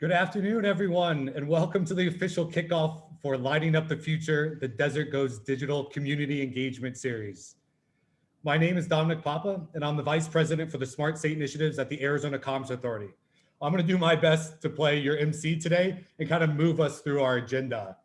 Good afternoon, everyone, and welcome to the official kickoff for Lighting Up the Future, the Desert Goes Digital Community Engagement Series. My name is Dominic Papa, and I'm the Vice President for the Smart State Initiatives at the Arizona Commerce Authority. I'm going to do my best to play your MC today and kind of move us through our agenda.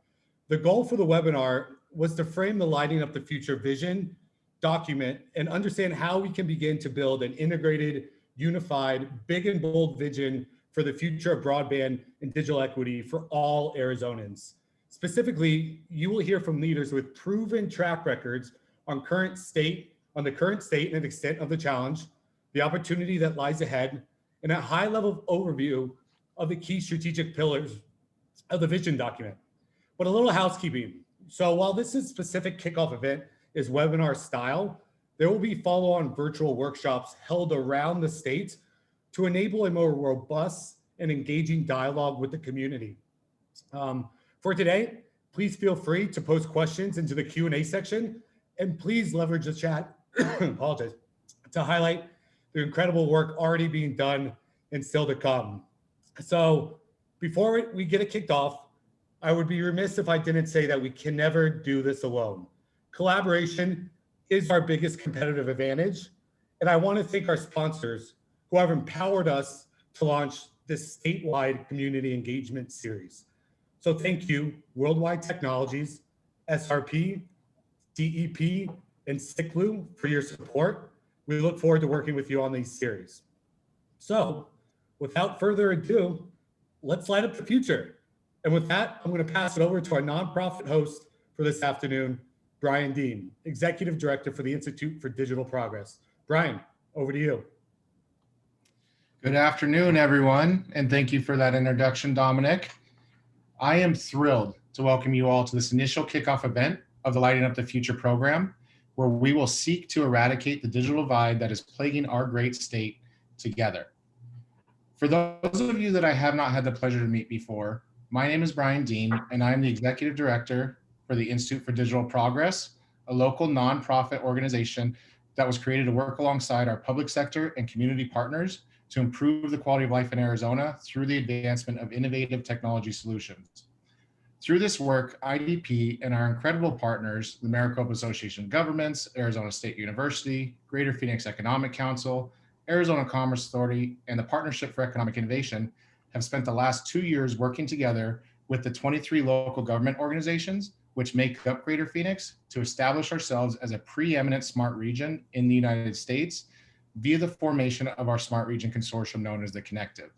The goal for the webinar was to frame the Lighting Up the Future vision, document, and understand how we can begin to build an integrated, unified, big and bold vision for the future of broadband and digital equity for all Arizonans. Specifically, you will hear from leaders with proven track records on the current state and extent of the challenge, the opportunity that lies ahead, and a high-level overview of the key strategic pillars of the vision document. But a little housekeeping. So while this is specific kickoff event is webinar style, there will be follow-on virtual workshops held around the state to enable a more robust and engaging dialogue with the community. For today, please feel free to post questions into the Q&A section, and please leverage the chat, apologize, to highlight the incredible work already being done and still to come. So before we get it kicked off, I would be remiss if I didn't say that we can never do this alone. Collaboration is our biggest competitive advantage, and I want to thank our sponsors who have empowered us to launch this statewide community engagement series. So thank you, Worldwide Technologies, SRP, DEP, and SICLU for your support. We look forward to working with you on these series. So without further ado, let's light up the future. And with that, I'm going to pass it over to our nonprofit host for this afternoon, Brian Dean, Executive Director for the Institute for Digital Progress. Brian, over to you. Good afternoon, everyone, and thank you for that introduction, Dominic. I am thrilled to welcome you all to this initial kickoff event of the Lighting Up the Future program, where we will seek to eradicate the digital divide that is plaguing our great state together. For those of you that I have not had the pleasure to meet before, my name is Brian Dean, and I am the Executive Director for the Institute for Digital Progress, a local nonprofit organization that was created to work alongside our public sector and community partners to improve the quality of life in Arizona through the advancement of innovative technology solutions. Through this work, IDP and our incredible partners, the Maricopa Association of Governments, Arizona State University, Greater Phoenix Economic Council, Arizona Commerce Authority, and the Partnership for Economic Innovation have spent the last 2 years working together with the 23 local government organizations, which make up Greater Phoenix, to establish ourselves as a preeminent smart region in the United States via the formation of our Smart Region Consortium known as the Connected.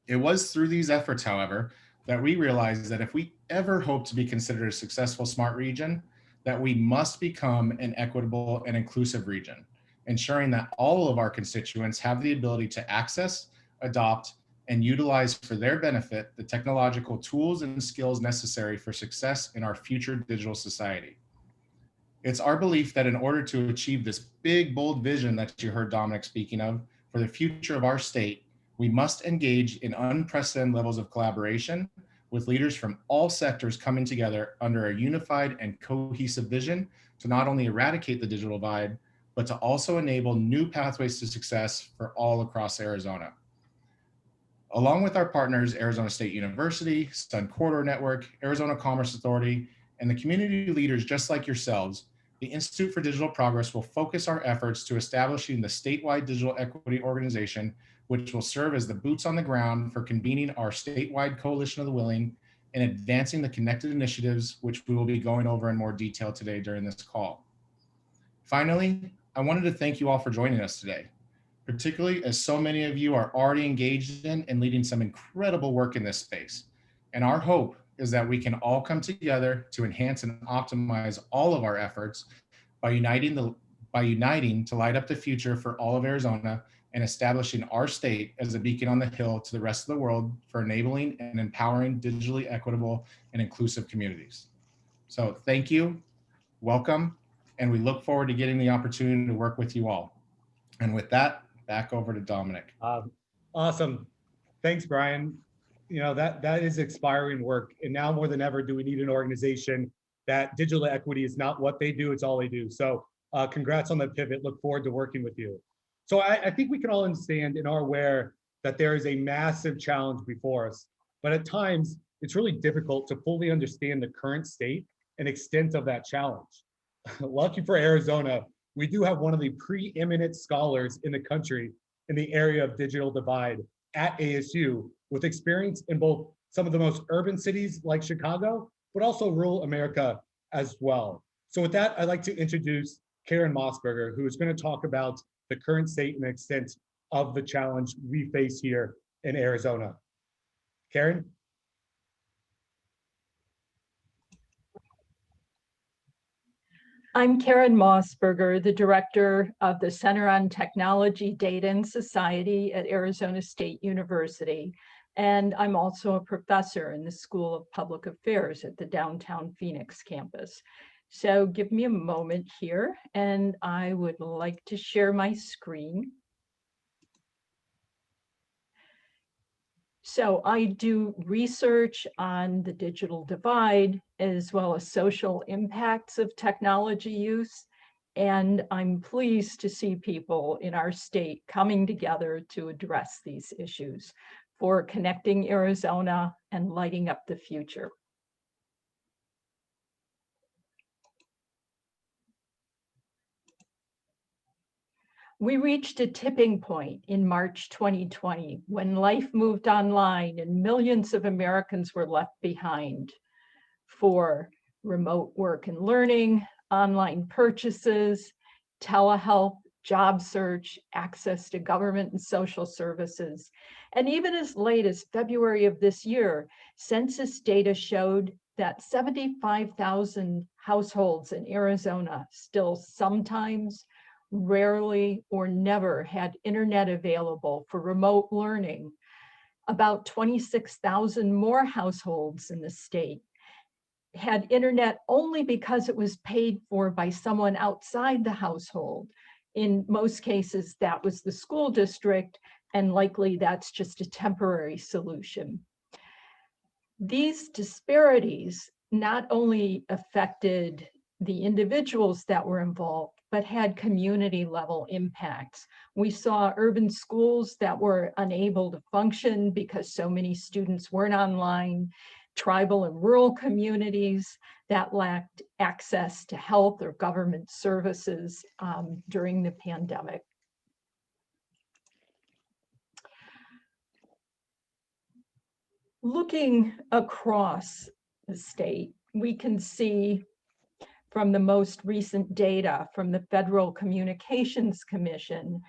It was through these efforts, however, that we realized that if we ever hope to be considered a successful smart region, that we must become an equitable and inclusive region, ensuring that all of our constituents have the ability to access, adopt, and utilize for their benefit the technological tools and skills necessary for success in our future digital society. It's our belief that in order to achieve this big, bold vision that you heard Dominic speaking of for the future of our state, we must engage in unprecedented levels of collaboration with leaders from all sectors coming together under a unified and cohesive vision to not only eradicate the digital divide, but to also enable new pathways to success for all across Arizona. Along with our partners, Arizona State University, Sun Corridor Network, Arizona Commerce Authority, and the community leaders just like yourselves, the Institute for Digital Progress will focus our efforts to establishing the statewide digital equity organization, which will serve as the boots on the ground for convening our statewide coalition of the willing and advancing the connected initiatives, which we will be going over in more detail today during this call. Finally, I wanted to thank you all for joining us today, particularly as so many of you are already engaged in and leading some incredible work in this space. And our hope is that we can all come together to enhance and optimize all of our efforts by uniting to light up the future for all of Arizona and establishing our state as a beacon on the hill to the rest of the world for enabling and empowering digitally equitable and inclusive communities. So thank you, welcome, and we look forward to getting the opportunity to work with you all. And with that, back over to Dominic. Awesome. Thanks, Brian. You know, that is inspiring work. And now more than ever, do we need an organization that digital equity is not what they do, it's all they do. So congrats on the pivot. Look forward to working with you. So I think we can all understand and are aware that there is a massive challenge before us, but at times it's really difficult to fully understand the current state and extent of that challenge. Lucky for Arizona, we do have one of the preeminent scholars in the country in the area of digital divide at ASU, with experience in both some of the most urban cities like Chicago, but also rural America as well. So with that, I'd like to introduce Karen Mossberger, who is going to talk about the current state and extent of the challenge we face here in Arizona. Karen? I'm Karen Mossberger, the director of the Center on Technology, Data, and Society at Arizona State University. And I'm also a professor in the School of Public Affairs at the downtown Phoenix campus. So give me a moment here, and I would like to share my screen. So I do research on the digital divide as well as social impacts of technology use. And I'm pleased to see people in our state coming together to address these issues for connecting Arizona and lighting up the future. We reached a tipping point in March 2020 when life moved online and millions of Americans were left behind for remote work and learning, online purchases, telehealth, job search, access to government and social services. And even as late as February of this year, census data showed that 75,000 households in Arizona still sometimes, rarely, or never had internet available for remote learning. About 26,000 more households in the state had internet only because it was paid for by someone outside the household. In most cases, that was the school district, and likely that's just a temporary solution. These disparities not only affected the individuals that were involved, but had community level impacts. We saw urban schools that were unable to function because so many students weren't online. tribal and rural communities that lacked access to health or government services during the pandemic. Looking across the state, we can see from the most recent data from the Federal Communications Commission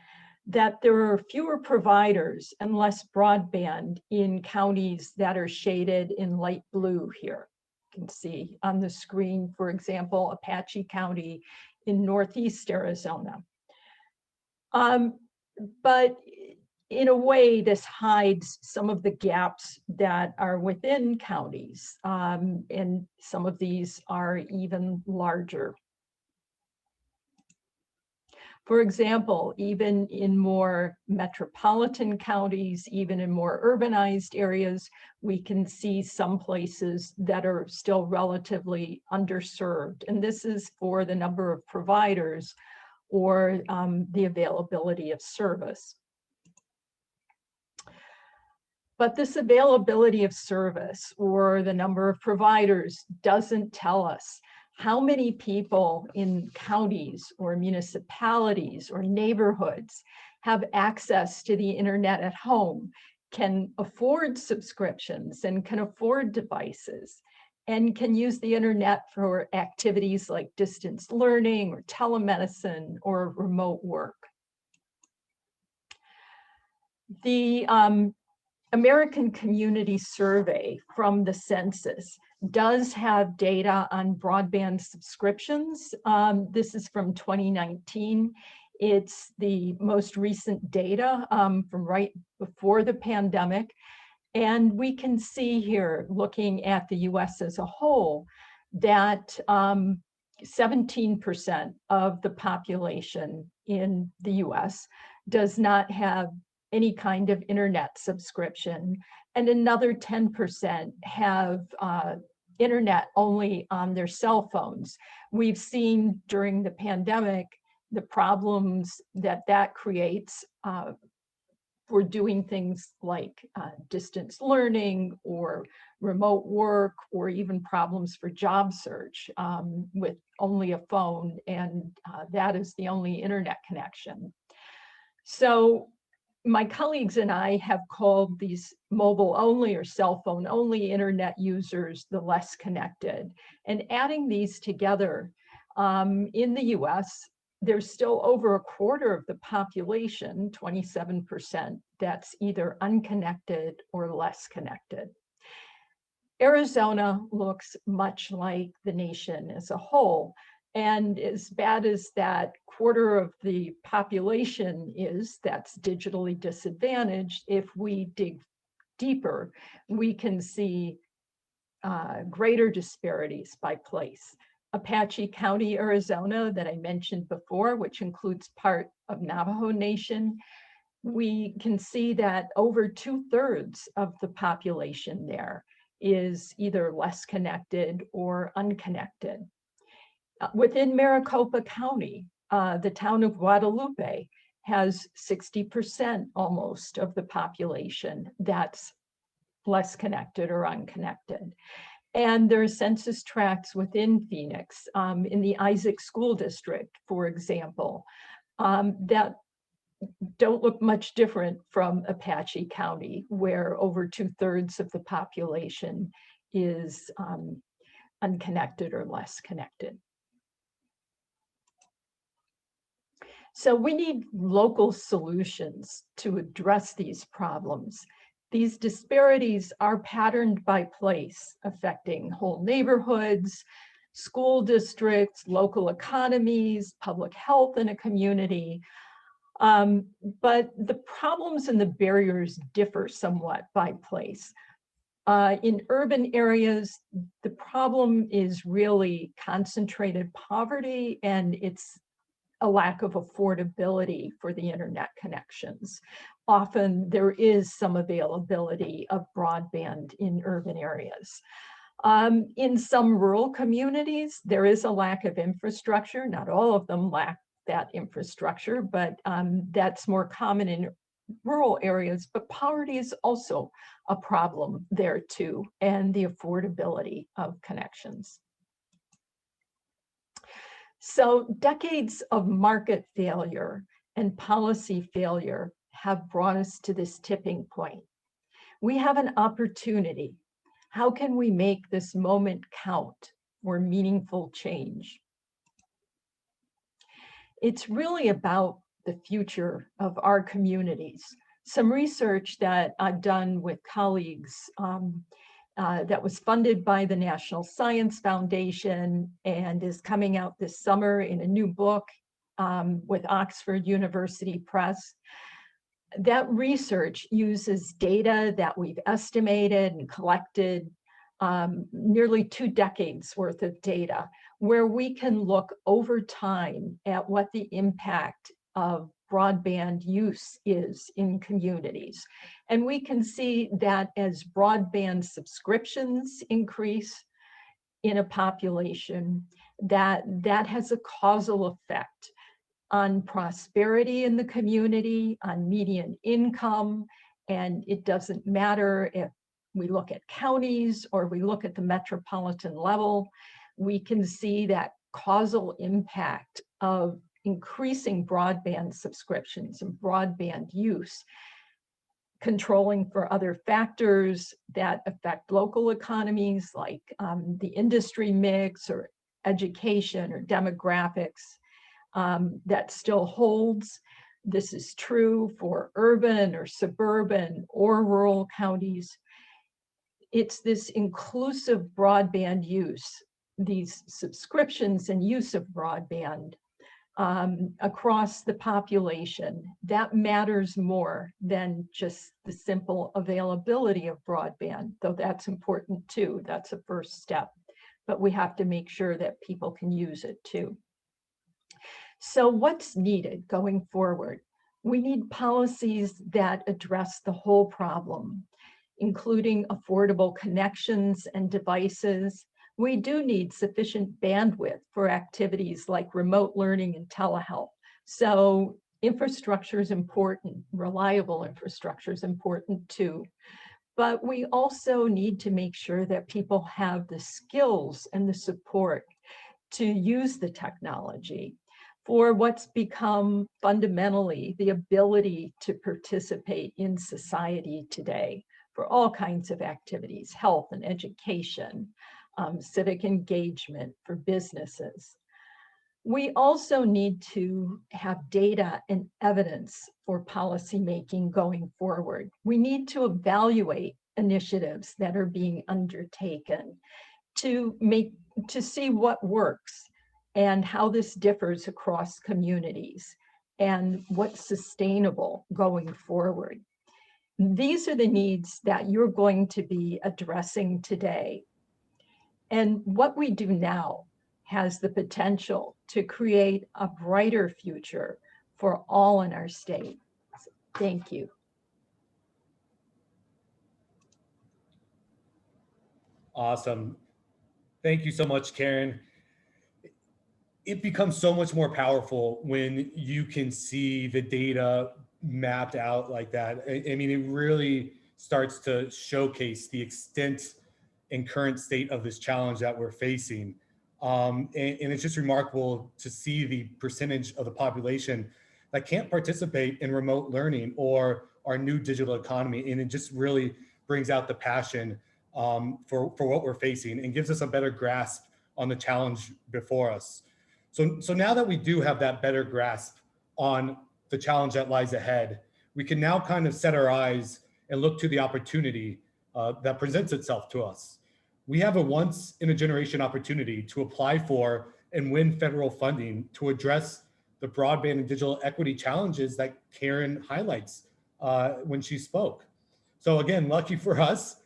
that there are fewer providers and less broadband in counties that are shaded in light blue here. You can see on the screen, for example, Apache County in Northeast Arizona. But in a way, this hides some of the gaps that are within counties, and some of these are even larger. For example, even in more metropolitan counties, even in more urbanized areas, we can see some places that are still relatively underserved. And this is for the number of providers or the availability of service. But this availability of service or the number of providers doesn't tell us how many people in counties or municipalities or neighborhoods have access to the internet at home, can afford subscriptions and can afford devices, and can use the internet for activities like distance learning or telemedicine or remote work. The American Community Survey from the census does have data on broadband subscriptions. This is from 2019. It's the most recent data from right before the pandemic. And we can see here, looking at the US as a whole, that 17% of the population in the US does not have any kind of internet subscription, and another 10% have internet only on their cell phones. We've seen during the pandemic the problems that that creates for doing things like distance learning or remote work, or even problems for job search with only a phone, and that is the only internet connection. So my colleagues and I have called these mobile only or cell phone only internet users the less connected. And adding these together, in the US, there's still over a quarter of the population, 27%, that's either unconnected or less connected. Arizona looks much like the nation as a whole. And as bad as that quarter of the population is that's digitally disadvantaged, if we dig deeper, we can see greater disparities by place. Apache County, Arizona, that I mentioned before, which includes part of Navajo Nation, we can see that over 2/3 of the population there is either less connected or unconnected. Within Maricopa County, the town of Guadalupe has 60% almost of the population that's less connected or unconnected. And there are census tracts within Phoenix, in the Isaac School District, for example, that don't look much different from Apache County, where over 2/3 of the population is unconnected or less connected. So we need local solutions to address these problems. These disparities are patterned by place, affecting whole neighborhoods, school districts, local economies, public health in a community. But the problems and the barriers differ somewhat by place. In urban areas, the problem is really concentrated poverty, and it's a lack of affordability for the internet connections. Often there is some availability of broadband in urban areas. In some rural communities, there is a lack of infrastructure. Not all of them lack that infrastructure, but that's more common in rural areas, but poverty is also a problem there too, and the affordability of connections. So decades of market failure and policy failure have brought us to this tipping point. We have an opportunity. How can we make this moment count for meaningful change? It's really about the future of our communities. Some research that I've done with colleagues that was funded by the National Science Foundation and is coming out this summer in a new book with Oxford University Press. That research uses data that we've estimated and collected, nearly 2 decades worth of data, where we can look over time at what the impact of broadband use is in communities. And we can see that as broadband subscriptions increase in a population, that has a causal effect on prosperity in the community, on median income, and it doesn't matter if we look at counties or we look at the metropolitan level, we can see that causal impact of increasing broadband subscriptions and broadband use, controlling for other factors that affect local economies like the industry mix or education or demographics. That still holds. This is true for urban or suburban or rural counties. It's this inclusive broadband use, these subscriptions and use of broadband across the population, that matters more than just the simple availability of broadband, though that's important too. That's a first step, but we have to make sure that people can use it too. So what's needed going forward? We need policies that address the whole problem, including affordable connections and devices. We do need sufficient bandwidth for activities like remote learning and telehealth. So infrastructure is important, reliable infrastructure is important too. But we also need to make sure that people have the skills and the support to use the technology for what's become fundamentally the ability to participate in society today for all kinds of activities, health and education, civic engagement for businesses. We also need to have data and evidence for policymaking going forward. We need to evaluate initiatives that are being undertaken to see what works and how this differs across communities and what's sustainable going forward. These are the needs that you're going to be addressing today. And what we do now has the potential to create a brighter future for all in our state. Thank you. Awesome. Thank you so much, Karen. It becomes so much more powerful when you can see the data mapped out like that. I mean, it really starts to showcase the extent and current state of this challenge that we're facing. And it's just remarkable to see the percentage of the population that can't participate in remote learning or our new digital economy. And it just really brings out the passion for what we're facing and gives us a better grasp on the challenge before us. So now that we do have that better grasp on the challenge that lies ahead, we can now kind of set our eyes and look to the opportunity that presents itself to us. We have a once in a generation opportunity to apply for and win federal funding to address the broadband and digital equity challenges that Karen highlights when she spoke. So again, lucky for us,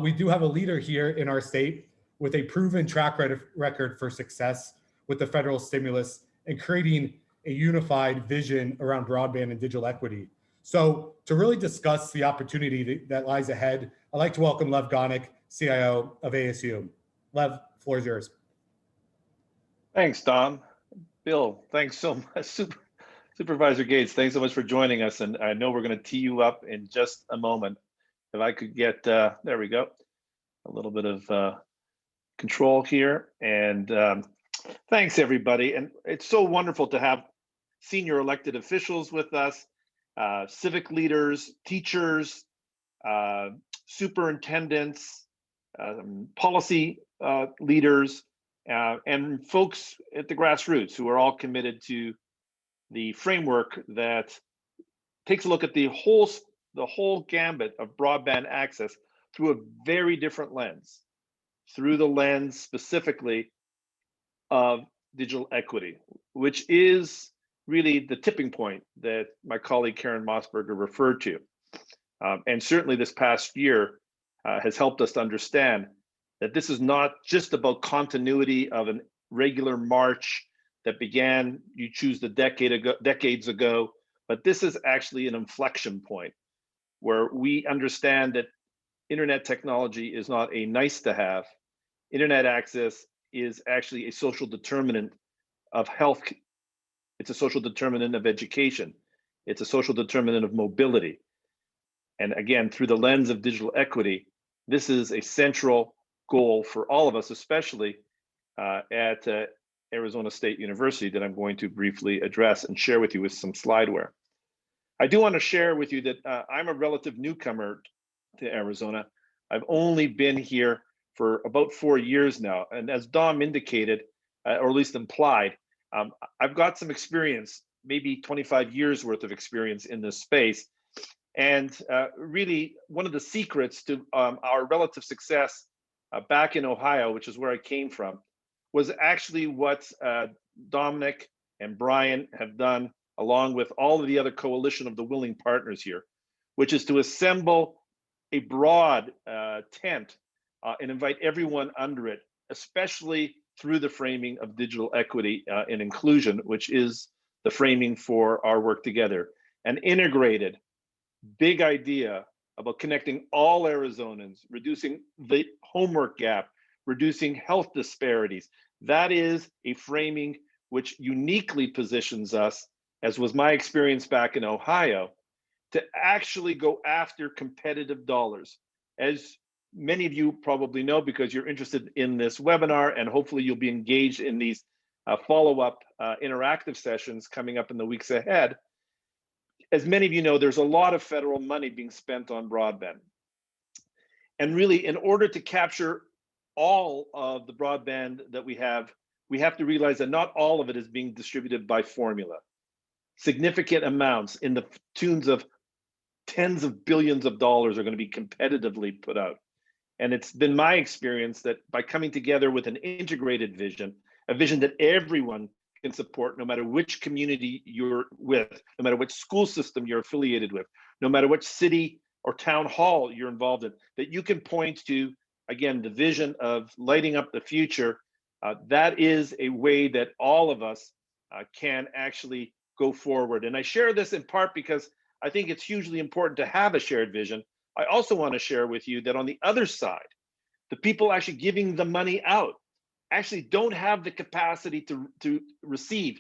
we do have a leader here in our state with a proven track record for success with the federal stimulus and creating a unified vision around broadband and digital equity. So to really discuss the opportunity that lies ahead, I'd like to welcome Lev Gonick, CIO of ASU. Lev, floor is yours. Thanks, Dom. Bill, thanks so much. Supervisor Gates, thanks so much for joining us. And I know we're going to tee you up in just a moment. If I could get, there we go, a little bit of control here. And thanks, everybody. And it's so wonderful to have senior elected officials with us, civic leaders, teachers, superintendents, policy leaders, and folks at the grassroots who are all committed to the framework that takes a look at the whole gambit of broadband access through a very different lens, through the lens specifically of digital equity, which is really the tipping point that my colleague Karen Mossberger referred to. And certainly this past year has helped us to understand that this is not just about continuity of a regular march that began, you choose the decades ago, but this is actually an inflection point where we understand that internet technology is not a nice to have. Internet access is actually a social determinant of health. It's a social determinant of education. It's a social determinant of mobility. And again, through the lens of digital equity, this is a central goal for all of us, especially at Arizona State University, that I'm going to briefly address and share with you with some slideware. I do want to share with you that I'm a relative newcomer to Arizona. I've only been here for about 4 years now. And as Dom indicated, or at least implied, I've got some experience, maybe 25 years worth of experience in this space. And really, one of the secrets to our relative success back in Ohio, which is where I came from, was actually what Dominic and Brian have done, along with all of the other coalition of the willing partners here, which is to assemble a broad tent and invite everyone under it, especially through the framing of digital equity and inclusion, which is the framing for our work together. An integrated, big idea about connecting all Arizonans, reducing the homework gap, reducing health disparities. That is a framing which uniquely positions us, as was my experience back in Ohio, to actually go after competitive dollars. As many of you probably know, because you're interested in this webinar, and hopefully you'll be engaged in these follow-up interactive sessions coming up in the weeks ahead. As many of you know, there's a lot of federal money being spent on broadband. And really, in order to capture all of the broadband that we have to realize that not all of it is being distributed by formula. Significant amounts in the tunes of tens of billions of dollars are going to be competitively put out. And it's been my experience that by coming together with an integrated vision, a vision that everyone can support, no matter which community you're with, no matter which school system you're affiliated with, no matter which city or town hall you're involved in, that you can point to, again, the vision of lighting up the future. That is a way that all of us can actually go forward. And I share this in part because I think it's hugely important to have a shared vision. I also want to share with you that on the other side, the people actually giving the money out actually don't have the capacity to receive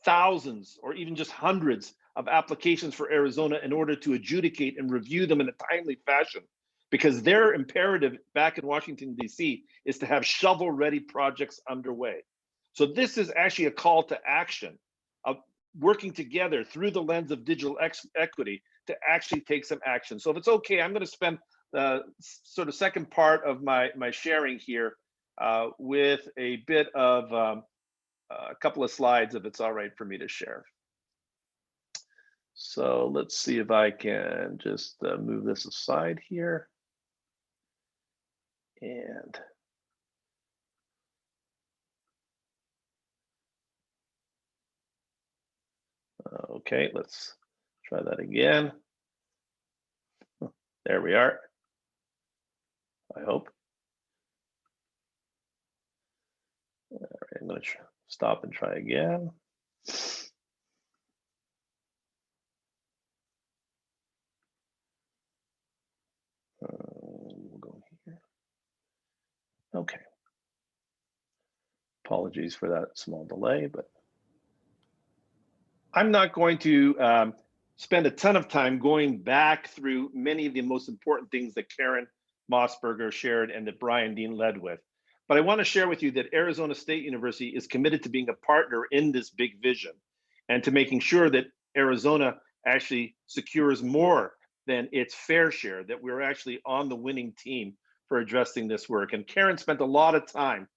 thousands or even just hundreds of applications for Arizona in order to adjudicate and review them in a timely fashion, because their imperative back in Washington, D.C. is to have shovel-ready projects underway. So this is actually a call to action of working together through the lens of digital equity to actually take some action. So if it's okay, I'm going to spend the sort of second part of my sharing here with a bit of a couple of slides, if it's all right for me to share. So let's see if I can just move this aside here. And okay, let's try that again. There we are, I hope. All right, I'm going to stop and try again. We'll go here. Okay. Apologies for that small delay, but I'm not going to spend a ton of time going back through many of the most important things that Karen Mossberger shared and that Brian Dean led with. But I want to share with you that Arizona State University is committed to being a partner in this big vision and to making sure that Arizona actually secures more than its fair share, that we're actually on the winning team for addressing this work. And Karen spent a lot of time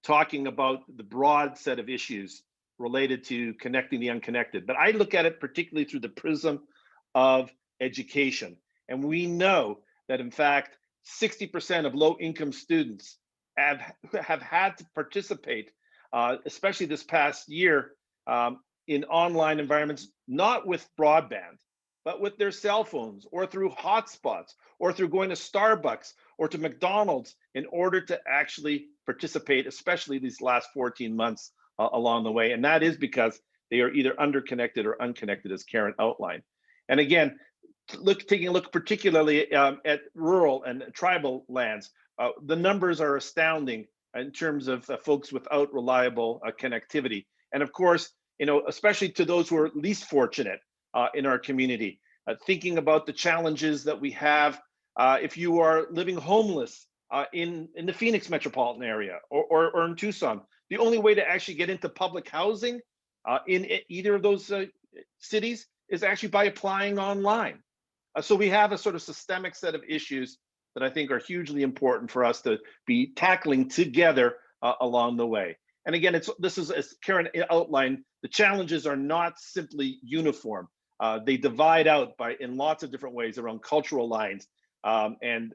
talking about the broad set of issues related to connecting the unconnected. But I look at it particularly through the prism of education. And we know that in fact, 60% of low-income students have had to participate, especially this past year, in online environments, not with broadband, but with their cell phones or through hotspots or through going to Starbucks or to McDonald's in order to actually participate, especially these last 14 months along the way. And that is because they are either underconnected or unconnected, as Karen outlined. And again, taking a look particularly at rural and tribal lands, the numbers are astounding in terms of folks without reliable connectivity. And of course, especially to those who are least fortunate in our community, thinking about the challenges that we have if you are living homeless in the Phoenix metropolitan area or in Tucson. The only way to actually get into public housing in either of those cities is actually by applying online. So we have a sort of systemic set of issues that I think are hugely important for us to be tackling together along the way. And again, this is, as Karen outlined, the challenges are not simply uniform. They divide out in lots of different ways around cultural lines and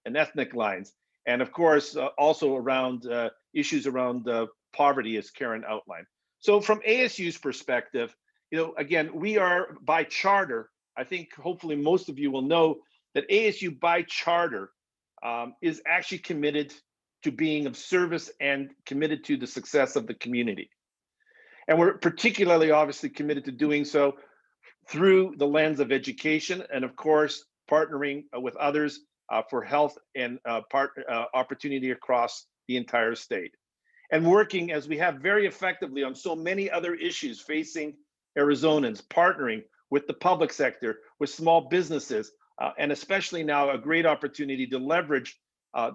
ethnic lines. And of course, also around issues around poverty, as Karen outlined. So from ASU's perspective, again, we are by charter, I think hopefully most of you will know that ASU by charter is actually committed to being of service and committed to the success of the community. And we're particularly obviously committed to doing so through the lens of education and of course, partnering with others for health and opportunity across the entire state. And working as we have very effectively on so many other issues facing Arizonans, partnering with the public sector, with small businesses, and especially now a great opportunity to leverage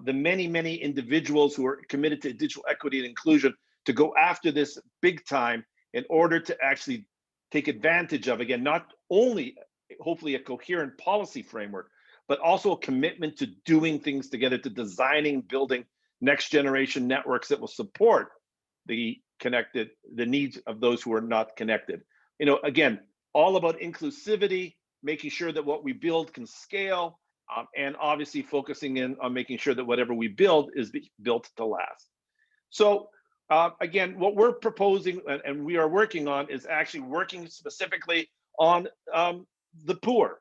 the many individuals who are committed to digital equity and inclusion to go after this big time in order to actually take advantage of, again, not only hopefully a coherent policy framework, but also a commitment to doing things together, to designing, building next generation networks that will support the needs of those who are not connected. Again, all about inclusivity, making sure that what we build can scale, and obviously focusing in on making sure that whatever we build is built to last. So again, what we're proposing and we are working on is actually working specifically on the poor,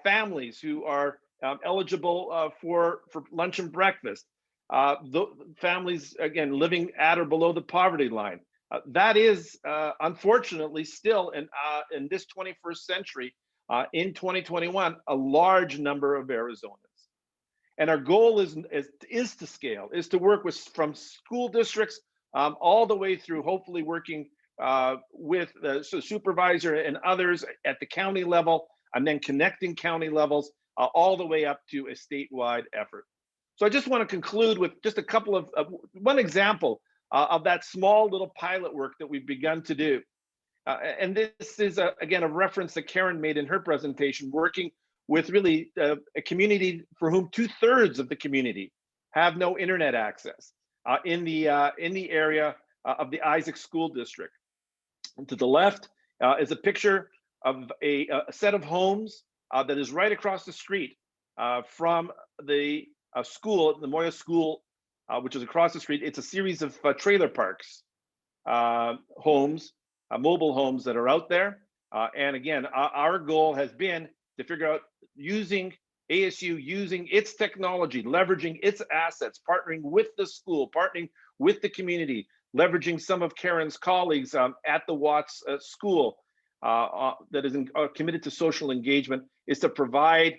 families who are eligible for lunch and breakfast, the families, again, living at or below the poverty line. That is, unfortunately, still in this 21st century, in 2021, a large number of Arizonans. And our goal is to scale, is to work from school districts all the way through, hopefully working with the supervisor and others at the county level, and then connecting county levels all the way up to a statewide effort. So I just want to conclude with just a couple of one example of that small little pilot work that we've begun to do. And this is, again, a reference that Karen made in her presentation, working with really a community for whom 2/3 of the community have no internet access in the area of the Isaac School District. And to the left is a picture of a set of homes that is right across the street from the school, the Moya School, which is across the street. It's a series of trailer parks, homes, mobile homes that are out there. And again, our goal has been to figure out ASU using its technology, leveraging its assets, partnering with the school, partnering with the community, leveraging some of Karen's colleagues at the Watts School that is committed to social engagement, is to provide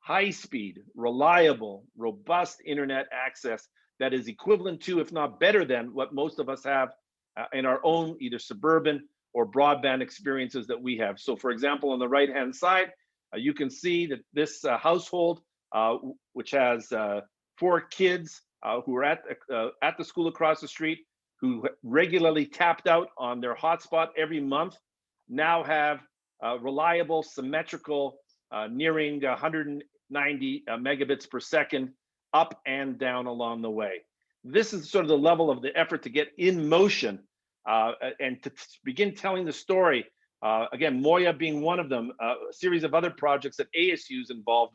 high-speed, reliable, robust internet access that is equivalent to, if not better than, what most of us have in our own either suburban or broadband experiences that we have. So for example, on the right-hand side, you can see that this household, which has 4 kids who are at the school across the street, who regularly tapped out on their hotspot every month, now have reliable, symmetrical, nearing 190 megabits per second up and down along the way. This is sort of the level of the effort to get in motion and to begin telling the story. Again, Moya being one of them, a series of other projects that ASU is involved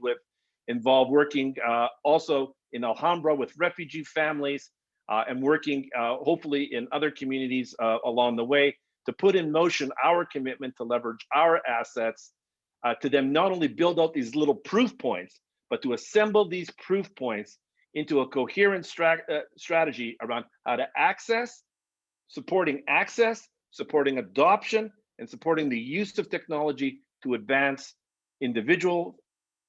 working also in Alhambra with refugee families and working hopefully in other communities along the way to put in motion our commitment to leverage our assets to them not only build out these little proof points, but to assemble these proof points into a coherent strategy around how to supporting access, supporting adoption, and supporting the use of technology to advance individual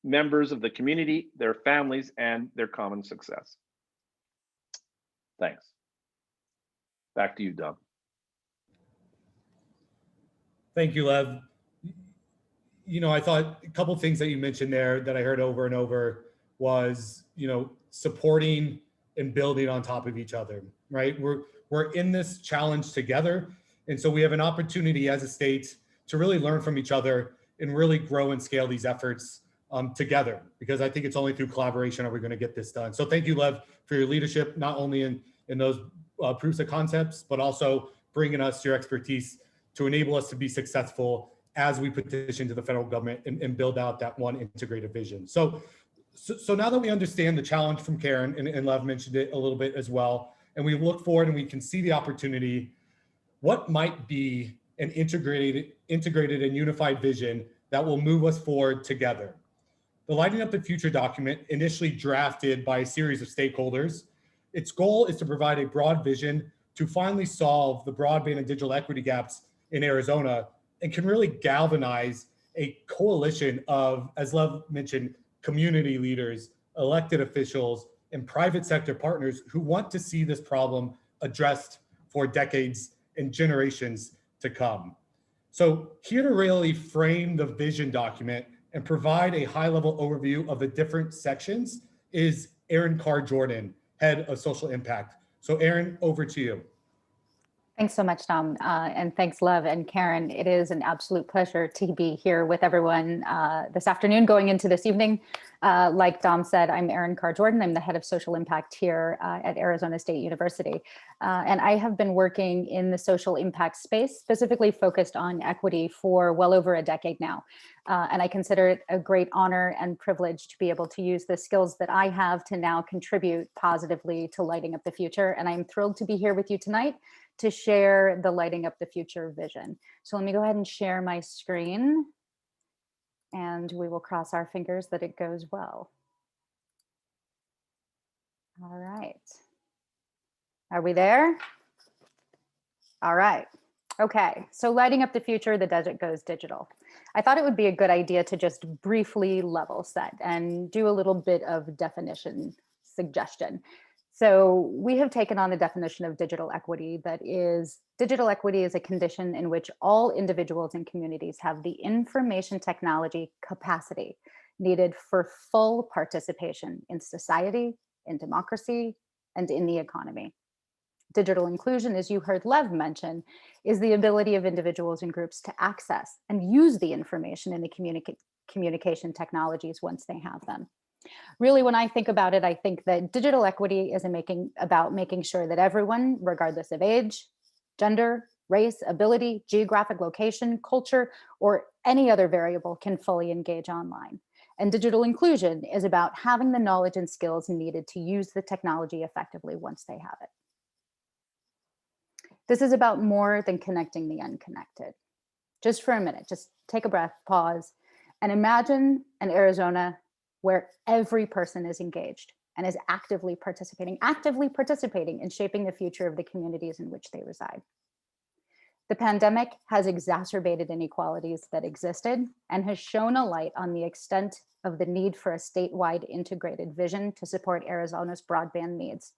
members of the community, their families, and their common success. Thanks. Back to you, Dom. Thank you, Lev. You know, I thought a couple things that you mentioned there that I heard over and over was, you know, supporting and building on top of each other, right? We're in this challenge together. And so we have an opportunity as a state to really learn from each other and really grow and scale these efforts together, because I think it's only through collaboration are we going to get this done. So thank you, Lev, for your leadership, not only in those proofs of concepts, but also bringing us your expertise to enable us to be successful as we petition to the federal government and build out that one integrated vision. So now that we understand the challenge from Karen, and Lev mentioned it a little bit as well, and we look forward and we can see the opportunity, what might be an integrated and unified vision that will move us forward together? The Lighting Up the Future document, initially drafted by a series of stakeholders, its goal is to provide a broad vision to finally solve the broadband and digital equity gaps in Arizona, and can really galvanize a coalition of, as Lev mentioned, community leaders, elected officials, and private sector partners who want to see this problem addressed for decades and generations to come. So here to really frame the vision document and provide a high-level overview of the different sections is Erin Carr-Jordan, Head of Social Impact. So Erin, over to you. Thanks so much, Dom, and thanks, Lev and Karen. It is an absolute pleasure to be here with everyone this afternoon, going into this evening. Like Dom said, I'm Erin Carr-Jordan. I'm the head of social impact here at Arizona State University. And I have been working in the social impact space, specifically focused on equity, for well over a decade now. And I consider it a great honor and privilege to be able to use the skills that I have to now contribute positively to lighting up the future. And I'm thrilled to be here with you tonight to share the Lighting Up the Future vision. So let me go ahead and share my screen, and we will cross our fingers that it goes well. All right. Are we there? All right. Okay, so Lighting Up the Future, the desert goes digital. I thought it would be a good idea to just briefly level set and do a little bit of definition suggestion. So we have taken on the definition of digital equity, that is, digital equity is a condition in which all individuals and communities have the information technology capacity needed for full participation in society, in democracy, and in the economy. Digital inclusion, as you heard Lev mention, is the ability of individuals and groups to access and use the information in the communication technologies once they have them. Really, when I think about it, I think that digital equity is about making sure that everyone, regardless of age, gender, race, ability, geographic location, culture, or any other variable, can fully engage online. And digital inclusion is about having the knowledge and skills needed to use the technology effectively once they have it. This is about more than connecting the unconnected. Just for a minute, just take a breath, pause, and imagine an Arizona where every person is engaged and is actively participating in shaping the future of the communities in which they reside. The pandemic has exacerbated inequalities that existed and has shown a light on the extent of the need for a statewide integrated vision to support Arizona's broadband needs.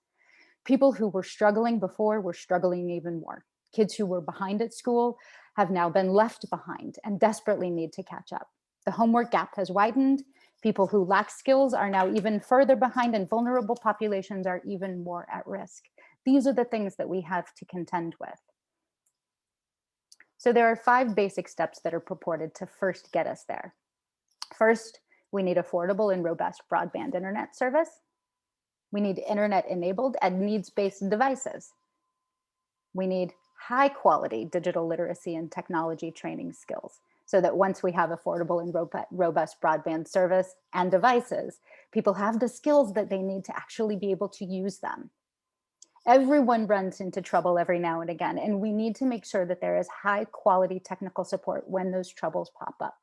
People who were struggling before were struggling even more. Kids who were behind at school have now been left behind and desperately need to catch up. The homework gap has widened. People who lack skills are now even further behind, and vulnerable populations are even more at risk. These are the things that we have to contend with. So there are 5 basic steps that are purported to first get us there. First, we need affordable and robust broadband internet service. We need internet enabled and needs-based devices. We need high quality digital literacy and technology training skills, so that once we have affordable and robust broadband service and devices, people have the skills that they need to actually be able to use them. Everyone runs into trouble every now and again, and we need to make sure that there is high quality technical support when those troubles pop up.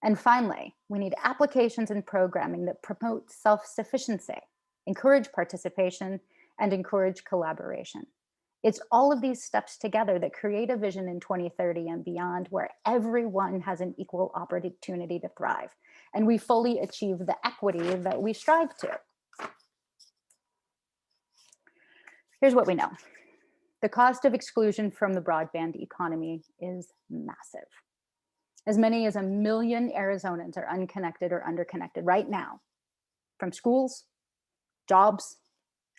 And finally, we need applications and programming that promote self-sufficiency, encourage participation, and encourage collaboration. It's all of these steps together that create a vision in 2030 and beyond where everyone has an equal opportunity to thrive, and we fully achieve the equity that we strive to. Here's what we know. The cost of exclusion from the broadband economy is massive. As many as 1 million Arizonans are unconnected or underconnected right now, from schools, jobs,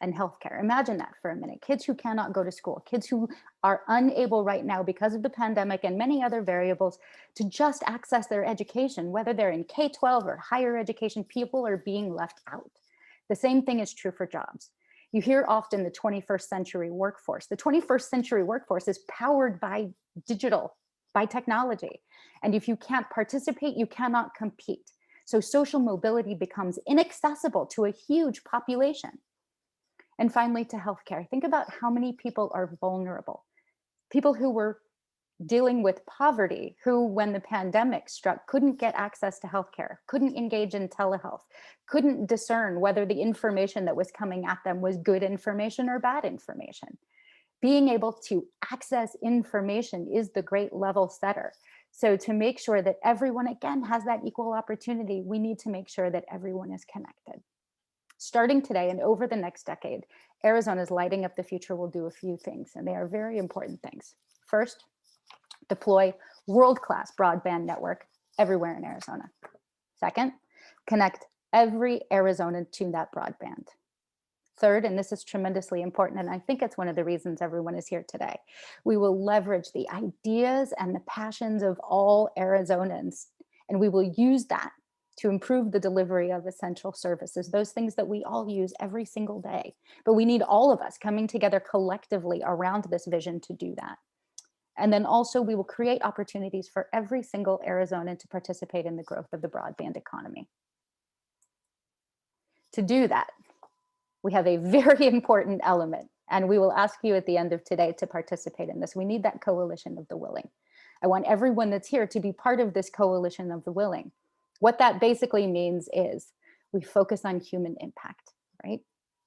and healthcare. Imagine that for a minute. Kids who cannot go to school, kids who are unable right now because of the pandemic and many other variables to just access their education, whether they're in K-12 or higher education, people are being left out. The same thing is true for jobs. You hear often the 21st century workforce. The 21st century workforce is powered by digital, by technology. And if you can't participate, you cannot compete. So social mobility becomes inaccessible to a huge population. And finally, to healthcare. Think about how many people are vulnerable. People who were dealing with poverty, who, when the pandemic struck, couldn't get access to healthcare, couldn't engage in telehealth, couldn't discern whether the information that was coming at them was good information or bad information. Being able to access information is the great level setter. So to make sure that everyone, again, has that equal opportunity, we need to make sure that everyone is connected. Starting today and over the next decade, Arizona's Lighting Up the Future will do a few things, and they are very important things. First, deploy world-class broadband network everywhere in Arizona. Second, connect every Arizonan to that broadband. Third, and this is tremendously important, and I think it's one of the reasons everyone is here today, we will leverage the ideas and the passions of all Arizonans, and we will use that to improve the delivery of essential services, those things that we all use every single day. But we need all of us coming together collectively around this vision to do that. And then also we will create opportunities for every single Arizonan to participate in the growth of the broadband economy. To do that, we have a very important element, and we will ask you at the end of today to participate in this. We need that coalition of the willing. I want everyone that's here to be part of this coalition of the willing. What that basically means is we focus on human impact, right?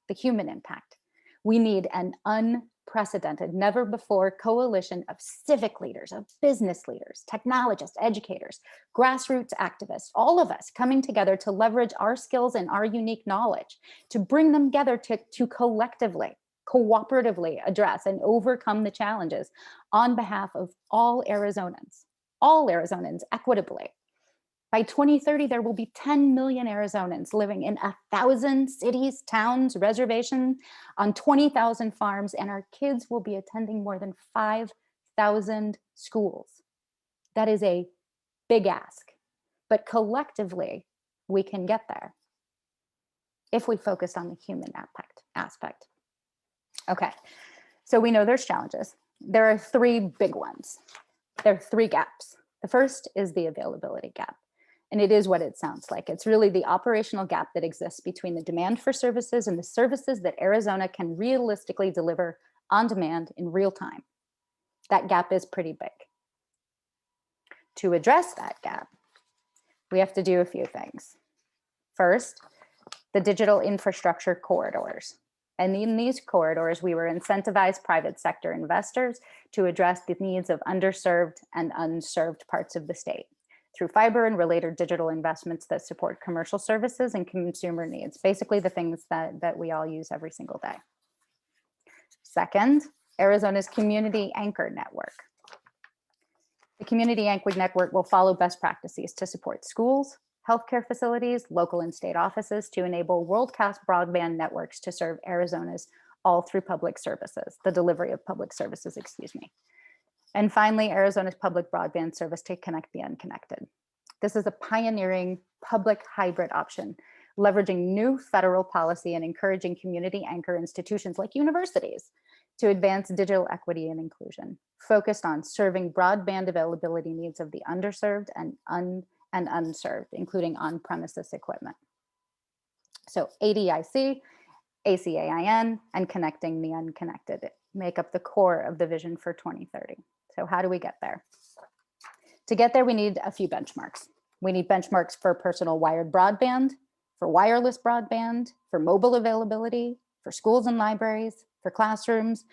The human impact. We need an unprecedented, never before coalition of civic leaders, of business leaders, technologists, educators, grassroots activists, all of us coming together to leverage our skills and our unique knowledge, to bring them together to collectively, cooperatively address and overcome the challenges on behalf of all Arizonans equitably. By 2030, there will be 10 million Arizonans living in 1,000 cities, towns, reservations, on 20,000 farms, and our kids will be attending more than 5,000 schools. That is a big ask, but collectively, we can get there if we focus on the human aspect. Okay, so we know there's challenges. There are 3 big ones. There are 3 gaps. The first is the availability gap. And it is what it sounds like. It's really the operational gap that exists between the demand for services and the services that Arizona can realistically deliver on demand in real time. That gap is pretty big. To address that gap, we have to do a few things. First, the digital infrastructure corridors. And in these corridors, we will incentivize private sector investors to address the needs of underserved and unserved parts of the state through fiber and related digital investments that support commercial services and consumer needs, basically the things that we all use every single day. Second, Arizona's community anchor network. The Community Anchor Network will follow best practices to support schools, healthcare facilities, local and state offices to enable world-class broadband networks to serve Arizona's all through public services, the delivery of public services, excuse me. And finally, Arizona's public broadband service to connect the unconnected. This is a pioneering public hybrid option, leveraging new federal policy and encouraging community anchor institutions like universities to advance digital equity and inclusion, focused on serving broadband availability needs of the underserved and unserved, including on-premises equipment. So ADIC, ACAIN, and connecting the unconnected make up the core of the vision for 2030. So how do we get there? To get there, we need a few benchmarks. We need benchmarks for personal wired broadband, for wireless broadband, for mobile availability, for schools and libraries, for classrooms.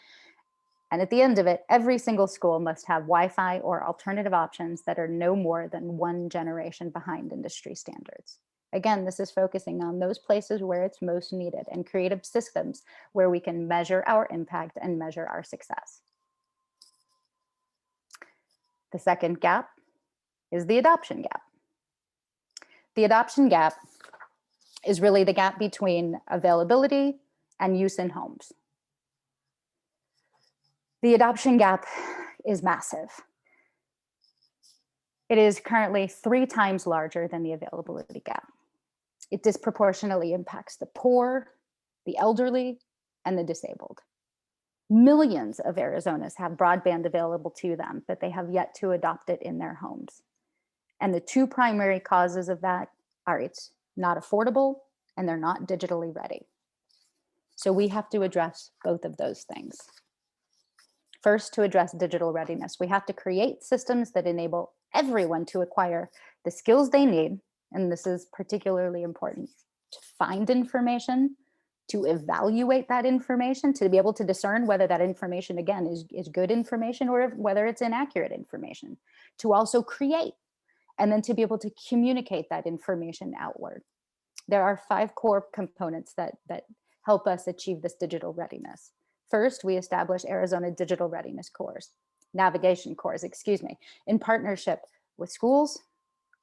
And at the end of it, every single school must have Wi-Fi or alternative options that are no more than one generation behind industry standards. Again, this is focusing on those places where it's most needed and creative systems where we can measure our impact and measure our success. The second gap is the adoption gap. The adoption gap is really the gap between availability and use in homes. The adoption gap is massive. It is currently 3 times larger than the availability gap. It disproportionately impacts the poor, the elderly, and the disabled. Millions of Arizonans have broadband available to them, but they have yet to adopt it in their homes. And the 2 primary causes of that are it's not affordable and they're not digitally ready. So we have to address both of those things. First, to address digital readiness, we have to create systems that enable everyone to acquire the skills they need, and this is particularly important, to find information, to evaluate that information, to be able to discern whether that information, again, is good information or whether it's inaccurate information, to also create, and then to be able to communicate that information outward. There are 5 core components that help us achieve this digital readiness. First, we establish Arizona Digital Readiness Navigation Cores, in partnership with schools,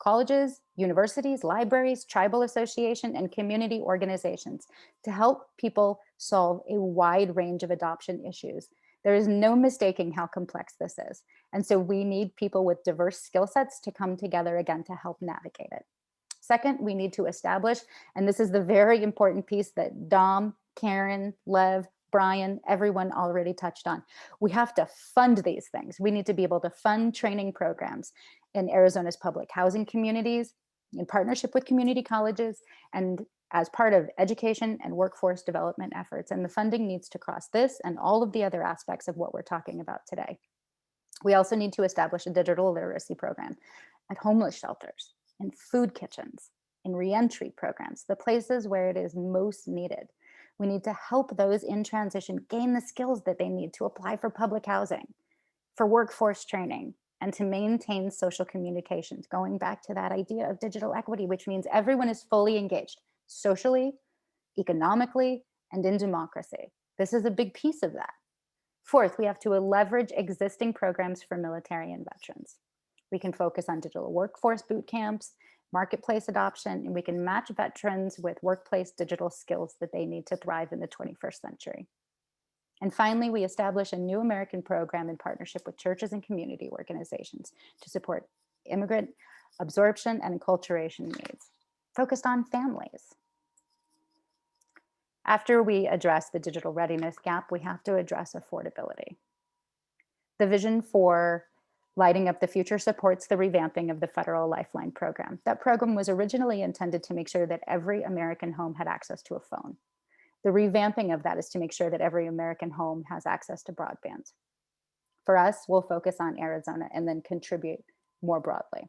colleges, universities, libraries, tribal association, and community organizations to help people solve a wide range of adoption issues. There is no mistaking how complex this is. And so we need people with diverse skill sets to come together again to help navigate it. Second, we need to establish, and this is the very important piece that Dom, Karen, Lev, Brian, everyone already touched on. We have to fund these things. We need to be able to fund training programs in Arizona's public housing communities, in partnership with community colleges, and as part of education and workforce development efforts. And the funding needs to cross this and all of the other aspects of what we're talking about today. We also need to establish a digital literacy program at homeless shelters, in food kitchens, in reentry programs, the places where it is most needed. We need to help those in transition gain the skills that they need to apply for public housing, for workforce training, and to maintain social communications, going back to that idea of digital equity, which means everyone is fully engaged socially, economically, and in democracy. This is a big piece of that. Fourth, we have to leverage existing programs for military and veterans. We can focus on digital workforce boot camps, marketplace adoption, and we can match veterans with workplace digital skills that they need to thrive in the 21st century. And finally, we establish a new American program in partnership with churches and community organizations to support immigrant absorption and enculturation needs, focused on families. After we address the digital readiness gap, we have to address affordability. The vision for Lighting Up the Future supports the revamping of the federal Lifeline program. That program was originally intended to make sure that every American home had access to a phone. The revamping of that is to make sure that every American home has access to broadband. For us, we'll focus on Arizona and then contribute more broadly.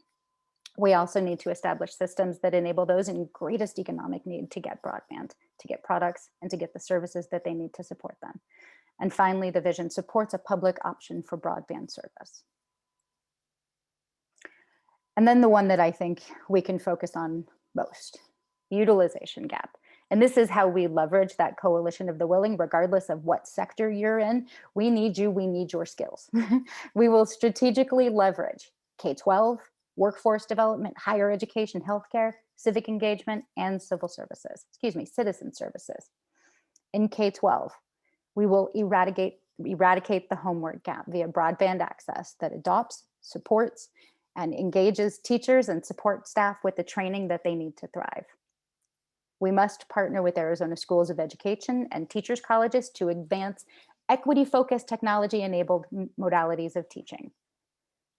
We also need to establish systems that enable those in greatest economic need to get broadband, to get products, and to get the services that they need to support them. And finally, the vision supports a public option for broadband service. And then the one that I think we can focus on most, utilization gap. And this is how we leverage that coalition of the willing, regardless of what sector you're in. We need you, we need your skills. We will strategically leverage K-12, workforce development, higher education, healthcare, civic engagement, and civil services, citizen services. In K-12, we will eradicate the homework gap via broadband access that adopts, supports, and engages teachers and support staff with the training that they need to thrive. We must partner with Arizona schools of education and teachers colleges to advance equity-focused technology-enabled modalities of teaching.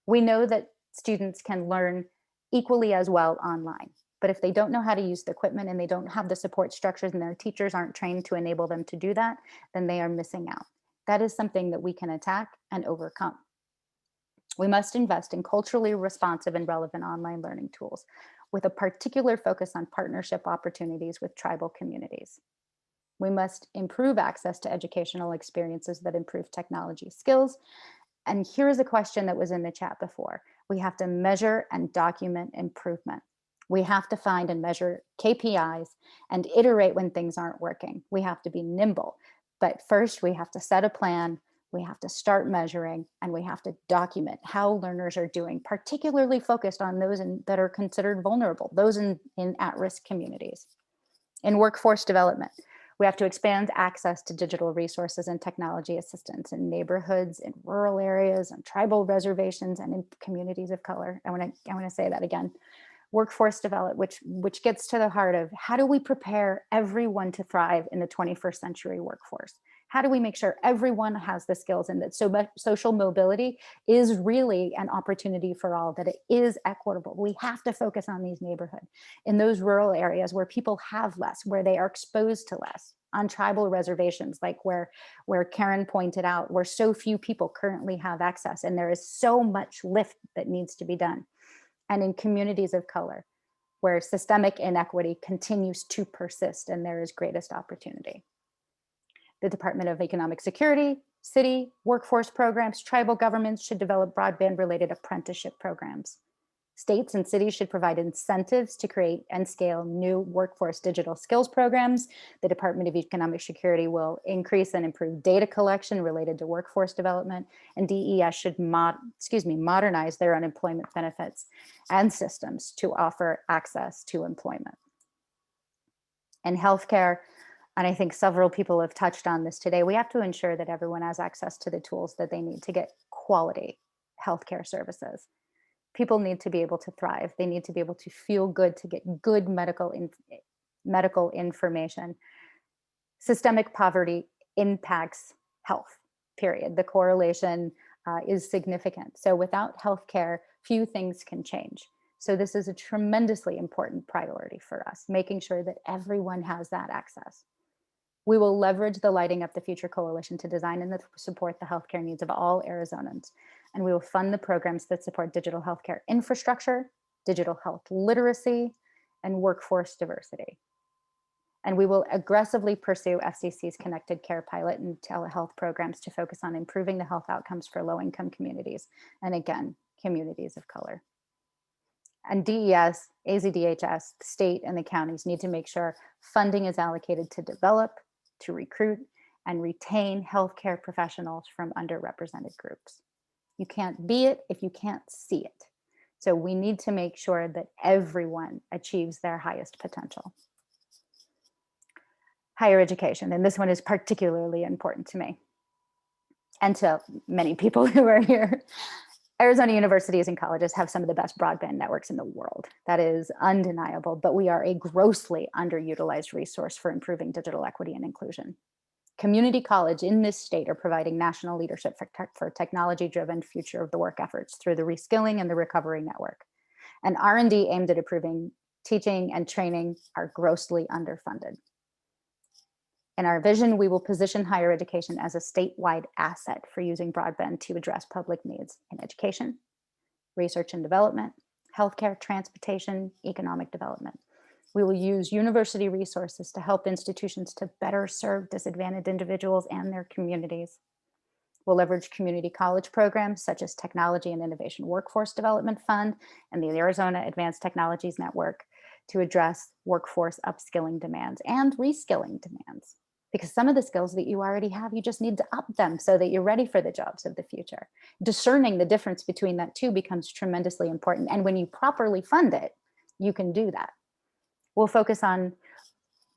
We know that students can learn equally as well online, but if they don't know how to use the equipment and they don't have the support structures and their teachers aren't trained to enable them to do that, then they are missing out. That is something that we can attack and overcome. We must invest in culturally responsive and relevant online learning tools with a particular focus on partnership opportunities with tribal communities. We must improve access to educational experiences that improve technology skills. And here's a question that was in the chat before. We have to measure and document improvement. We have to find and measure KPIs and iterate when things aren't working. We have to be nimble, but first we have to set a plan, we have to start measuring, and we have to document how learners are doing, particularly focused on those that are considered vulnerable, those in at-risk communities. In workforce development, we have to expand access to digital resources and technology assistance in neighborhoods, in rural areas, and tribal reservations, and in communities of color. I want to say that again. Workforce development, which gets to the heart of how do we prepare everyone to thrive in the 21st century workforce? How do we make sure everyone has the skills and that social mobility is really an opportunity for all, that it is equitable? We have to focus on these neighborhoods, in those rural areas where people have less, where they are exposed to less, on tribal reservations, like where Karen pointed out, where so few people currently have access, and there is so much lift that needs to be done. And in communities of color, where systemic inequity continues to persist and there is greatest opportunity. The Department of Economic Security, city, workforce programs, tribal governments should develop broadband-related apprenticeship programs. States and cities should provide incentives to create and scale new workforce digital skills programs. The Department of Economic Security will increase and improve data collection related to workforce development, and DES should modernize their unemployment benefits and systems to offer access to employment. In healthcare, and I think several people have touched on this today, we have to ensure that everyone has access to the tools that they need to get quality healthcare services. People need to be able to thrive. They need to be able to feel good, to get good medical information. Systemic poverty impacts health, period. The correlation is significant. So without healthcare, few things can change. So this is a tremendously important priority for us, making sure that everyone has that access. We will leverage the Lighting Up the Future Coalition to design and support the healthcare needs of all Arizonans. And we will fund the programs that support digital healthcare infrastructure, digital health literacy, and workforce diversity. And we will aggressively pursue FCC's Connected Care pilot and telehealth programs to focus on improving the health outcomes for low-income communities, and again, communities of color. And DES, AZDHS, the state and the counties need to make sure funding is allocated to develop, to recruit, and retain healthcare professionals from underrepresented groups. You can't be it if you can't see it. So we need to make sure that everyone achieves their highest potential. Higher education, and this one is particularly important to me and to many people who are here. Arizona universities and colleges have some of the best broadband networks in the world. That is undeniable, but we are a grossly underutilized resource for improving digital equity and inclusion. Community college in this state are providing national leadership for technology-driven future of the work efforts through the Reskilling and the Recovery Network. And R&D aimed at improving teaching and training are grossly underfunded. In our vision, we will position higher education as a statewide asset for using broadband to address public needs in education, research and development, healthcare, transportation, economic development. We will use university resources to help institutions to better serve disadvantaged individuals and their communities. We'll leverage community college programs such as Technology and Innovation Workforce Development Fund and the Arizona Advanced Technologies Network to address workforce upskilling demands and reskilling demands. because some of the skills that you already have, you just need to up them so that you're ready for the jobs of the future. Discerning the difference between that two becomes tremendously important. And when you properly fund it, you can do that. We'll focus on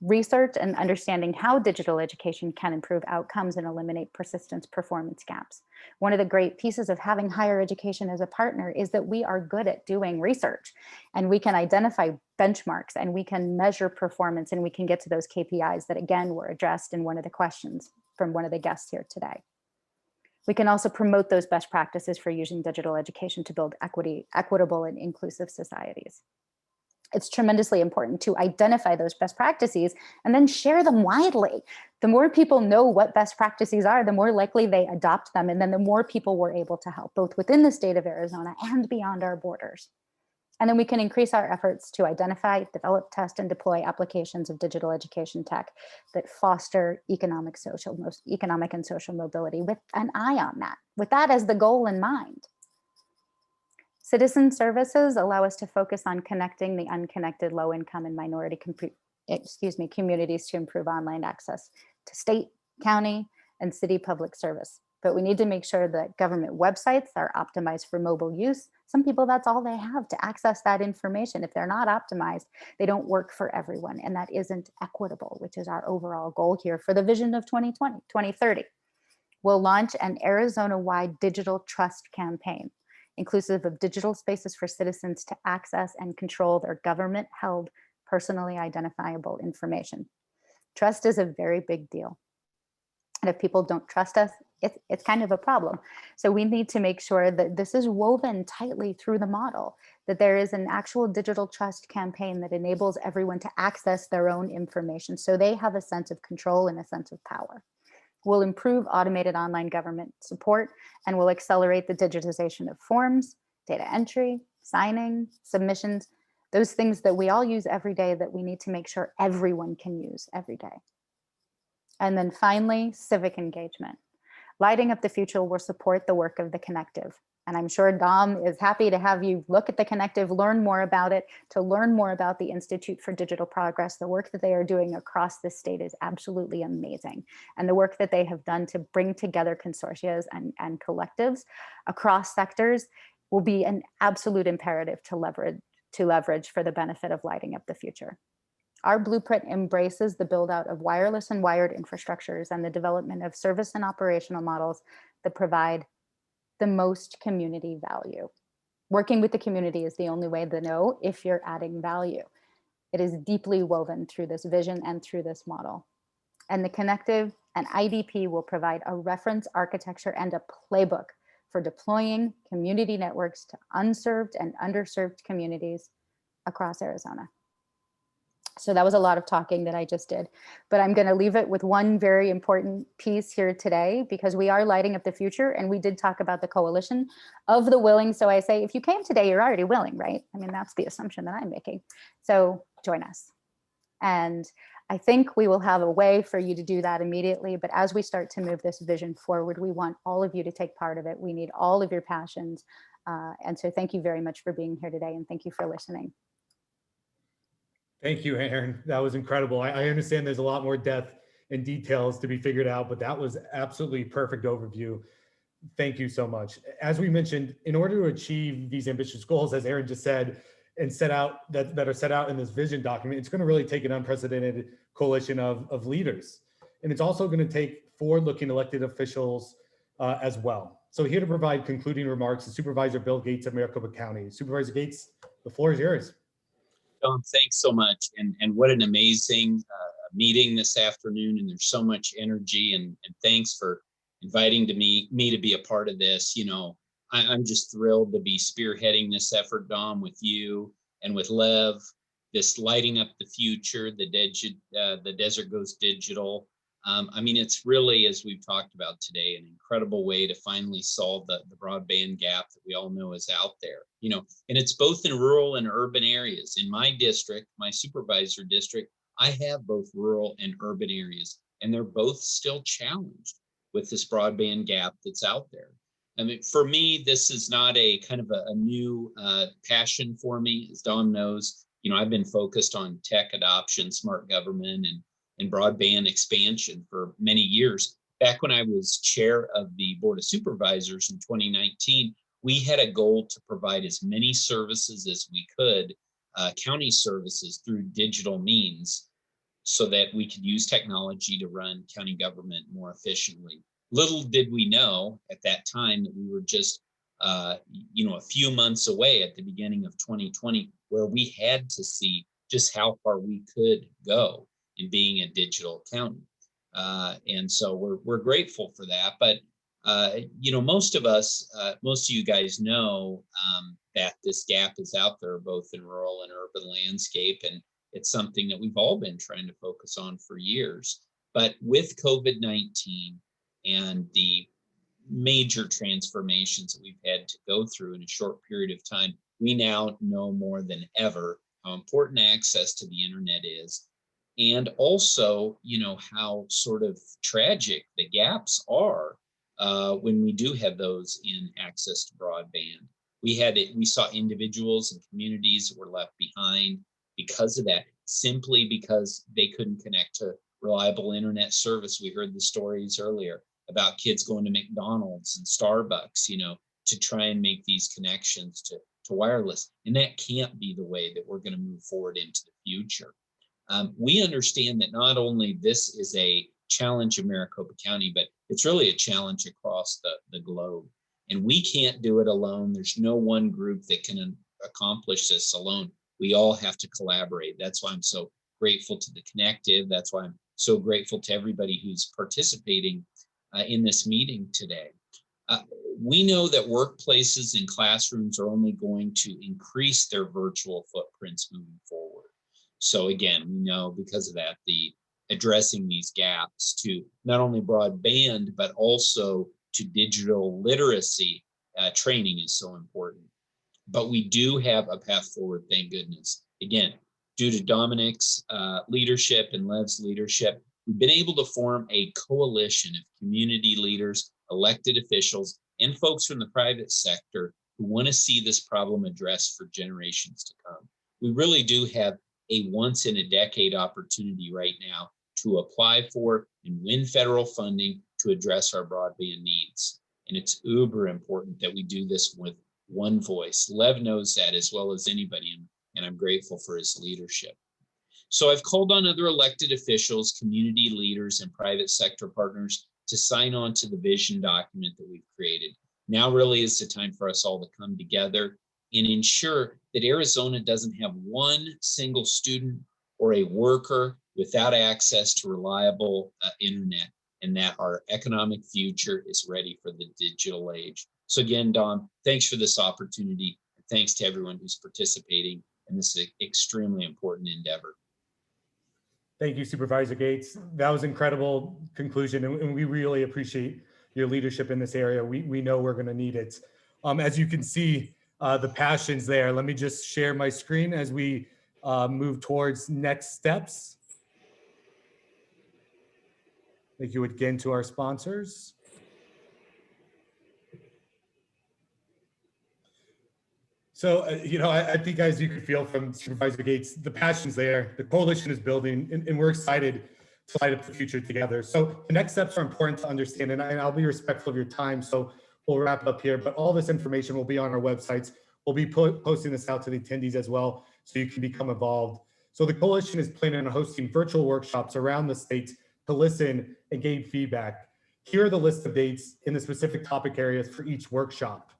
research and understanding how digital education can improve outcomes and eliminate persistent performance gaps. One of the great pieces of having higher education as a partner is that we are good at doing research, and we can identify benchmarks, and we can measure performance, and we can get to those KPIs that, again, were addressed in one of the questions from one of the guests here today. We can also promote those best practices for using digital education to build equitable and inclusive societies. It's tremendously important to identify those best practices and then share them widely. The more people know what best practices are, the more likely they adopt them, and then the more people we're able to help, both within the state of Arizona and beyond our borders. And then we can increase our efforts to identify, develop, test, and deploy applications of digital education tech that foster economic and social mobility, with an eye on that, with that as the goal in mind. Citizen services allow us to focus on connecting the unconnected, low-income, and minority communities to improve online access to state, county, and city public service. But we need to make sure that government websites are optimized for mobile use. Some people, that's all they have to access that information. If they're not optimized, they don't work for everyone, and that isn't equitable, which is our overall goal here for the vision of 2030. We'll launch an Arizona-wide digital trust campaign, inclusive of digital spaces for citizens to access and control their government-held, personally identifiable information. Trust is a very big deal. And if people don't trust us, it's kind of a problem. So we need to make sure that this is woven tightly through the model, that there is an actual digital trust campaign that enables everyone to access their own information so they have a sense of control and a sense of power. We'll improve automated online government support, and will accelerate the digitization of forms, data entry, signing, submissions, those things that we all use every day that we need to make sure everyone can use every day. And then finally, civic engagement. Lighting Up the Future will support the work of the Connective. And I'm sure Dom is happy to have you look at the Connective, learn more about it, to learn more about the Institute for Digital Progress. The work that they are doing across the state is absolutely amazing. And the work that they have done to bring together consortia and collectives across sectors will be an absolute imperative to leverage for the benefit of lighting up the future. Our blueprint embraces the build out of wireless and wired infrastructures and the development of service and operational models that provide the most community value. Working with the community is the only way to know if you're adding value. It is deeply woven through this vision and through this model. And the Connective and IDP will provide a reference architecture and a playbook for deploying community networks to unserved and underserved communities across Arizona. So that was a lot of talking that I just did, but I'm going to leave it with one very important piece here today, because we are lighting up the future, and we did talk about the coalition of the willing. So I say, if you came today, you're already willing, right? I mean, that's the assumption that I'm making. So join us. And I think we will have a way for you to do that immediately. But as we start to move this vision forward, we want all of you to take part of it. We need all of your passions. And so thank you very much for being here today, and thank you for listening. Thank you, Aaron. That was incredible. I understand there's a lot more depth and details to be figured out, but that was absolutely perfect overview. Thank you so much. As we mentioned, in order to achieve these ambitious goals, as Aaron just said, and set out that are set out in this vision document, it's going to really take an unprecedented coalition of leaders. And it's also going to take forward-looking elected officials as well. So here to provide concluding remarks is Supervisor Bill Gates of Maricopa County. Supervisor Gates, the floor is yours. Don, thanks so much. And what an amazing meeting this afternoon. And there's so much energy, and thanks for inviting me to be a part of this. You know, I'm just thrilled to be spearheading this effort, Dom, with you and with Lev, this lighting up the future, the desert goes digital. I mean, it's really, as we've talked about today, an incredible way to finally solve the broadband gap that we all know is out there, you know, and it's both in rural and urban areas. In my district, my supervisor district, I have both rural and urban areas, and they're both still challenged with this broadband gap that's out there. I mean, for me, this is not a kind of a new passion for me. As Don knows, you know, I've been focused on tech adoption, smart government, and broadband expansion for many years. Back when I was chair of the Board of Supervisors in 2019, we had a goal to provide as many services as we could, county services, through digital means, so that we could use technology to run county government more efficiently. Little did we know at that time that we were just a few months away at the beginning of 2020, where we had to see just how far we could go in being a digital county. And so we're grateful for that. But most of you guys know that this gap is out there, both in rural and urban landscape, and it's something that we've all been trying to focus on for years. But with COVID-19 and the major transformations that we've had to go through in a short period of time, we now know more than ever how important access to the internet is, and also, how sort of tragic the gaps are when we do have those in access to broadband. We saw individuals and communities that were left behind because of that, simply because they couldn't connect to reliable internet service. We heard the stories earlier about kids going to McDonald's and Starbucks, to try and make these connections to wireless. And that can't be the way that we're going to move forward into the future. We understand that not only this is a challenge in Maricopa County, but it's really a challenge across the globe. And we can't do it alone. There's no one group that can accomplish this alone. We all have to collaborate. That's why I'm so grateful to the Connective. That's why I'm so grateful to everybody who's participating in this meeting today. We know that workplaces and classrooms are only going to increase their virtual footprints moving forward. So again, we know because of that, the addressing these gaps to not only broadband, but also to digital literacy training is so important. But we do have a path forward, thank goodness. Again, due to Dominic's leadership and Lev's leadership, we've been able to form a coalition of community leaders, elected officials, and folks from the private sector who want to see this problem addressed for generations to come. We really do have a once in a decade opportunity right now to apply for and win federal funding to address our broadband needs. And it's uber important that we do this with one voice. Lev knows that as well as anybody, and I'm grateful for his leadership. So I've called on other elected officials, community leaders, and private sector partners to sign on to the vision document that we've created. Now really is the time for us all to come together and ensure that Arizona doesn't have one single student or a worker without access to reliable internet, and that our economic future is ready for the digital age. So again, Dom, thanks for this opportunity. And thanks to everyone who's participating in this extremely important endeavor. Thank you, Supervisor Gates. That was an incredible conclusion, and we really appreciate your leadership in this area. We know we're going to need it. As you can see, the passion's there. Let me just share my screen as we move towards next steps. Thank you again to our sponsors. So, I think as you could feel from Supervisor Gates, the passion's there, the coalition is building, and we're excited to light up the future together. So the next steps are important to understand, and I'll be respectful of your time, so we'll wrap up here, but all this information will be on our websites. We'll be posting this out to the attendees as well, so you can become involved. So the coalition is planning on hosting virtual workshops around the state to listen and gain feedback. Here are the list of dates in the specific topic areas for each workshop.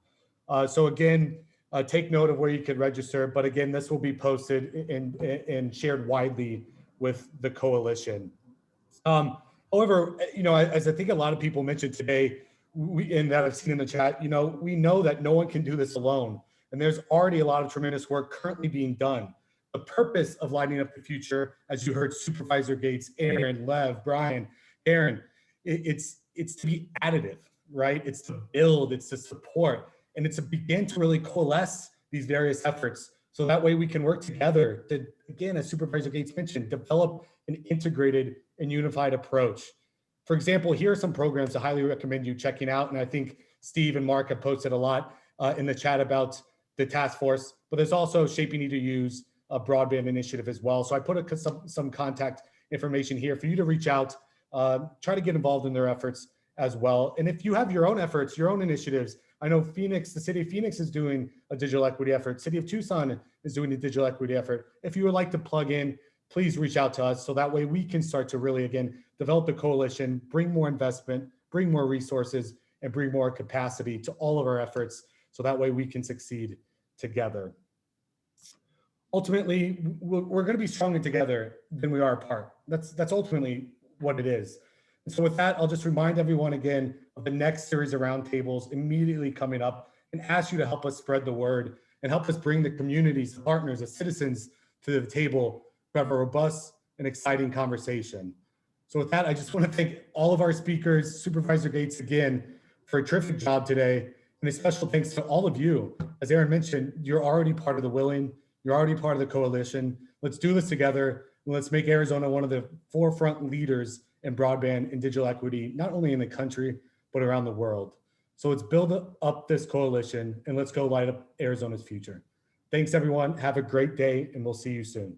So again, take note of where you could register, but again, this will be posted and shared widely with the coalition. However, as I think a lot of people mentioned today, and that I've seen in the chat, we know that no one can do this alone. And there's already a lot of tremendous work currently being done. The purpose of lighting up the future, as you heard Supervisor Gates, Aaron, Lev, Brian, Aaron, it's to be additive, right? It's to build, it's to support, and it's to begin to really coalesce these various efforts. So that way we can work together to, again, as Supervisor Gates mentioned, develop an integrated and unified approach. For example, here are some programs I highly recommend you checking out. And I think Steve and Mark have posted a lot in the chat about the task force, but there's also Shaping EDU's broadband initiative as well. So I put some contact information here for you to reach out, try to get involved in their efforts as well. And if you have your own efforts, your own initiatives, I know Phoenix, the city of Phoenix is doing a digital equity effort. City of Tucson is doing a digital equity effort. If you would like to plug in, please reach out to us so that way we can start to really, again, develop the coalition, bring more investment, bring more resources, and bring more capacity to all of our efforts so that way we can succeed together. Ultimately, we're going to be stronger together than we are apart. That's ultimately what it is. And so with that, I'll just remind everyone again of the next series of roundtables immediately coming up and ask you to help us spread the word and help us bring the communities, the partners, the citizens to the table to have a robust and exciting conversation. So with that, I just want to thank all of our speakers, Supervisor Gates again, for a terrific job today. And a special thanks to all of you. As Aaron mentioned, you're already part of the willing, you're already part of the coalition. Let's do this together and let's make Arizona one of the forefront leaders in broadband and digital equity, not only in the country, but around the world. So let's build up this coalition and let's go light up Arizona's future. Thanks everyone, have a great day and we'll see you soon.